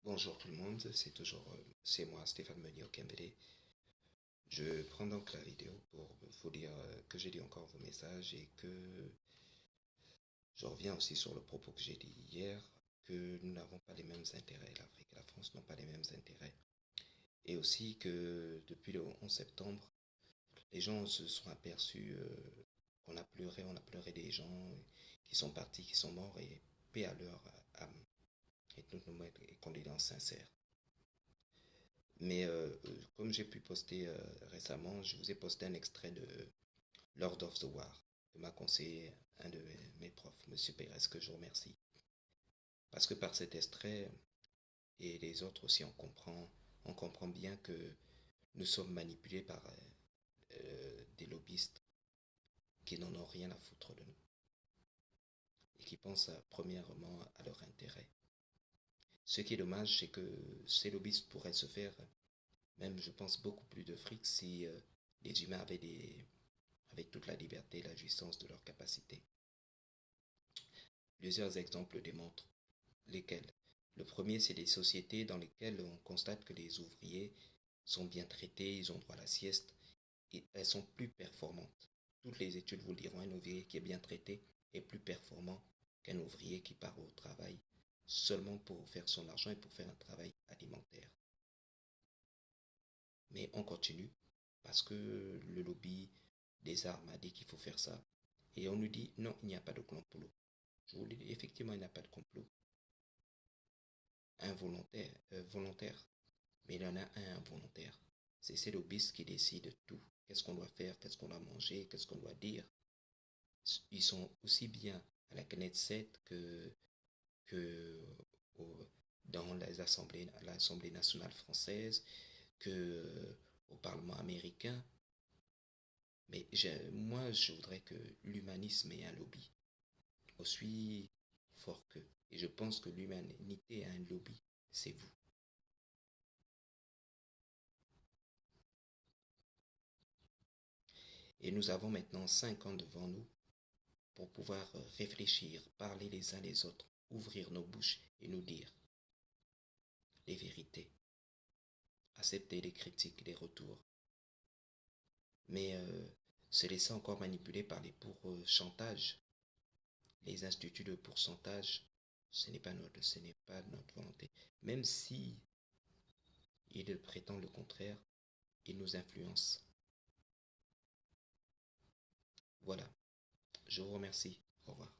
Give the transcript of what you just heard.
Bonjour tout le monde, c'est moi Stéphane Meunier au Kembele. Je prends donc la vidéo pour vous dire que j'ai lu encore vos messages et que je reviens aussi sur le propos que j'ai dit hier, que nous n'avons pas les mêmes intérêts, l'Afrique et la France n'ont pas les mêmes intérêts. Et aussi que depuis le 11 septembre, les gens se sont aperçus on a pleuré des gens qui sont partis, qui sont morts et paix à leur âme et toutes nos condoléances sincères. Mais comme j'ai pu poster récemment, je vous ai posté un extrait de Lord of the War que m'a conseillé un de mes profs, Monsieur Pérez, que je remercie. Parce que par cet extrait et les autres aussi, on comprend bien que nous sommes manipulés par des lobbyistes qui n'en ont rien à foutre de nous et qui pensent premièrement à leur intérêt. Ce qui est dommage, c'est que ces lobbyistes pourraient se faire, même je pense, beaucoup plus de fric si les humains avec toute la liberté et la jouissance de leurs capacités. Plusieurs exemples démontrent lesquels. Le premier, c'est des sociétés dans lesquelles on constate que les ouvriers sont bien traités, ils ont droit à la sieste, et elles sont plus performantes. Toutes les études vous le diront, un ouvrier qui est bien traité est plus performant qu'un ouvrier qui part au travail seulement pour faire son argent et pour faire un travail alimentaire. Mais on continue parce que le lobby des armes a dit qu'il faut faire ça. Et on nous dit non, il n'y a pas de complot. Je vous le dis, effectivement, il n'y a pas de complot volontaire, mais il y en a un involontaire. C'est ces lobbyistes qui décident de tout. Qu'est-ce qu'on doit faire, qu'est-ce qu'on doit manger, qu'est-ce qu'on doit dire. Ils sont aussi bien à la Knesset que dans l'Assemblée nationale française, que au Parlement américain. Mais moi, je voudrais que l'humanisme ait un lobby aussi fort qu'eux. Et je pense que l'humanité a un lobby, c'est vous. Et nous avons maintenant 5 ans devant nous pour pouvoir réfléchir, parler les uns les autres, ouvrir nos bouches et nous dire les vérités, accepter les critiques, les retours. Mais se laisser encore manipuler par les pourcentages, les instituts de pourcentage, ce n'est pas notre volonté. Même si ils prétendent le contraire, ils nous influencent. Voilà, je vous remercie. Au revoir.